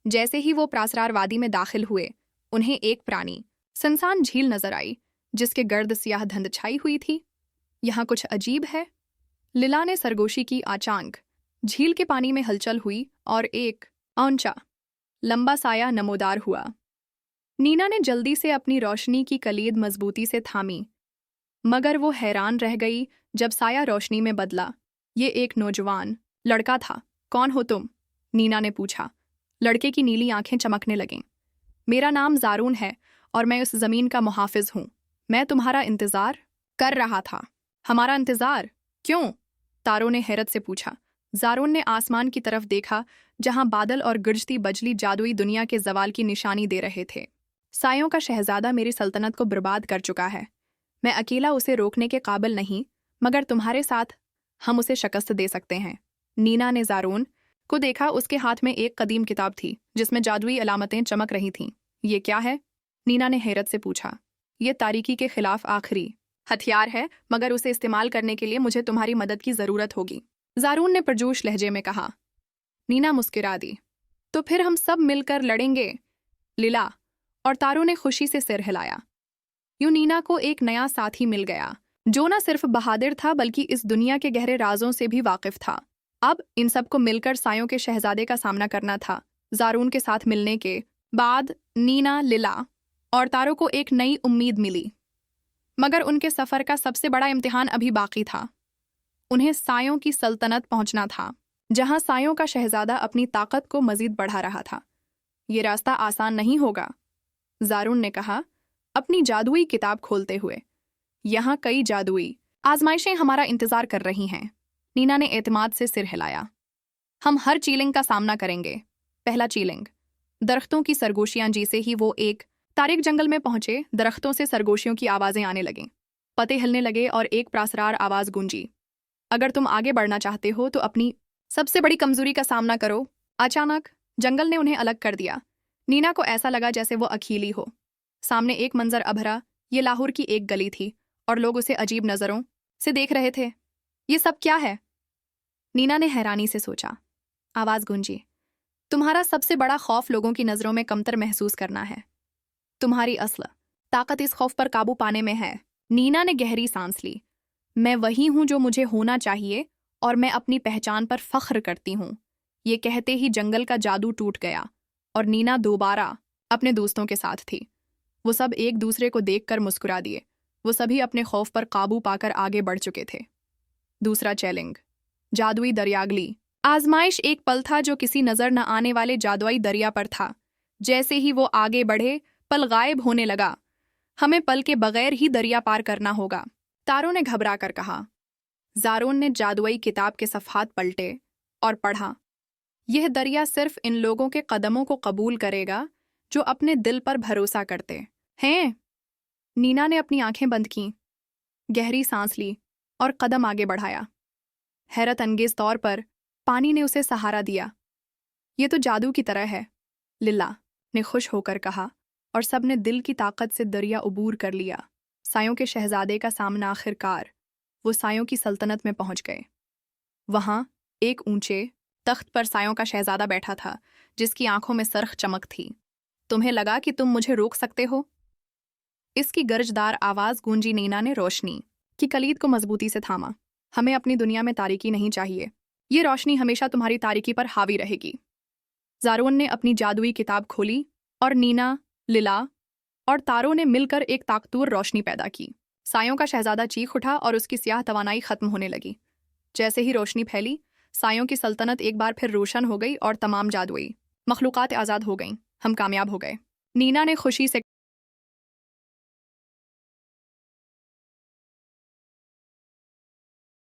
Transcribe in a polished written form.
जैसे ही वो प्रासरार वादी में दाखिल हुए, उन्हें एक प्राणी सुनसान झील नजर आई, जिसके गर्द सियाह धुंध छाई हुई थी। यहाँ कुछ अजीब है, लिला ने सरगोशी की। अचानक झील के पानी में हलचल हुई और एक ऊंचा लंबा साया नमोदार हुआ। नीना ने जल्दी से अपनी रोशनी की कलीद मजबूती से थामी, मगर वो हैरान रह गई जब साया रोशनी में बदला। ये एक नौजवान लड़का था। कौन हो तुम? नीना ने पूछा। लड़के की नीली आंखें चमकने लगीं। मेरा नाम ज़ारून है और मैं उस ज़मीन का मुहाफिज हूँ। मैं तुम्हारा इंतज़ार कर रहा था। हमारा इंतज़ार? क्यों? तारों ने हैरत से पूछा। ज़ारून ने आसमान की तरफ देखा, जहां बादल और गरजती बजली जादुई दुनिया के जवाल की निशानी दे रहे थे। सायों का शहजादा मेरी सल्तनत को बर्बाद कर चुका है। मैं अकेला उसे रोकने के काबिल नहीं, मगर तुम्हारे साथ हम उसे शिकस्त दे सकते हैं। नीना ने ज़ारून को देखा। उसके हाथ में एक कदीम किताब थी, जिसमें जादुई अलामतें चमक रही थीं। ये क्या है? नीना ने हैरत से पूछा। ये तारीकी के खिलाफ आखिरी हथियार है, मगर उसे इस्तेमाल करने के लिए मुझे तुम्हारी मदद की ज़रूरत होगी, ज़ारून ने पुरजोश लहजे में कहा। नीना मुस्कुरा दी। तो फिर हम सब मिलकर लड़ेंगे। लिला और तारों ने खुशी से सिर हिलाया। यूं नीना को एक नया साथी मिल गया, जो न सिर्फ बहादुर था बल्कि इस दुनिया के गहरे राजों से भी वाकिफ था। अब इन सबको मिलकर सायों के शहजादे का सामना करना था। ज़ारून के साथ मिलने के बाद नीना, लिला और तारों को एक नई उम्मीद मिली, मगर उनके सफ़र का सबसे बड़ा इम्तिहान अभी बाकी था। उन्हें सायों की सल्तनत पहुंचना था, जहां सायों का शहजादा अपनी ताकत को मजीद बढ़ा रहा था। ये रास्ता आसान नहीं होगा, ज़ारून ने कहा, अपनी जादुई किताब खोलते हुए। यहाँ कई जादुई आजमाइशें हमारा इंतजार कर रही हैं। नीना ने एतमाद से सिर हिलाया। हम हर चैलेंज का सामना करेंगे। पहला चैलेंज, दरख्तों की सरगोशियां। जैसे ही वो एक तारिक जंगल में पहुंचे, दरख्तों से सरगोशियों की आवाजें आने लगीं। पत्ते हिलने लगे और एक प्रासरार आवाज गूंजी। अगर तुम आगे बढ़ना चाहते हो तो अपनी सबसे बड़ी कमजोरी का सामना करो। अचानक जंगल ने उन्हें अलग कर दिया। नीना को ऐसा लगा जैसे वो अकेली हो। सामने एक मंजर अभरा। ये लाहौर की एक गली थी और लोग उसे अजीब नजरों से देख रहे थे। ये सब क्या है? नीना ने हैरानी से सोचा। आवाज गूंजी, तुम्हारा सबसे बड़ा खौफ लोगों की नजरों में कमतर महसूस करना है। तुम्हारी असल ताकत इस खौफ पर काबू पाने में है। नीना ने गहरी सांस ली। मैं वही हूं जो मुझे होना चाहिए और मैं अपनी पहचान पर फख्र करती हूं। ये कहते ही जंगल का जादू टूट गया और नीना दोबारा अपने दोस्तों के साथ थी। वो सब एक दूसरे को देखकर मुस्कुरा दिए। वो सभी अपने खौफ पर काबू पाकर आगे बढ़ चुके थे। दूसरा चैलेंज, जादुई दरियागली आजमाइश। एक पल था जो किसी नजर न आने वाले जादुई दरिया पर था। जैसे ही वो आगे बढ़े, पल गायब होने लगा। हमें पल के बगैर ही दरिया पार करना होगा, तारों ने घबरा कर कहा। ज़ारून ने जादुई किताब के सफ़हात पलटे और पढ़ा। यह दरिया सिर्फ इन लोगों के कदमों को कबूल करेगा जो अपने दिल पर भरोसा करते हैं। नीना ने अपनी आंखें बंद कीं, गहरी सांस ली और कदम आगे बढ़ाया। हैरत अंगेज तौर पर पानी ने उसे सहारा दिया। ये तो जादू की तरह है, लिला ने खुश होकर कहा, और सबने दिल की ताकत से दरिया उबूर कर लिया। सायों के शहजादे का सामना आखिरकार वो सायों की सल्तनत में पहुंच गए। वहां एक ऊंचे तख्त पर सायों का शहजादा बैठा था, जिसकी आंखों में सरख चमक थी। तुम्हें लगा कि तुम मुझे रोक सकते हो? इसकी गरजदार आवाज गूंजी। नीना ने रोशनी की कलीद को मजबूती से थामा। हमें अपनी दुनिया में तारीकी नहीं चाहिए। ये रोशनी हमेशा तुम्हारी तारीकी पर हावी रहेगी। ज़ारून ने अपनी जादुई किताब खोली और नीना, लिला और तारों ने मिलकर एक ताकतवर रोशनी पैदा की। सायों का शहजादा चीख उठा और उसकी स्याह तवानाई खत्म होने लगी। जैसे ही रोशनी फैली, सायों की सल्तनत एक बार फिर रोशन हो गई और तमाम जादुई मखलूकात आज़ाद हो गईं। हम कामयाब हो गए, नीना ने खुशी से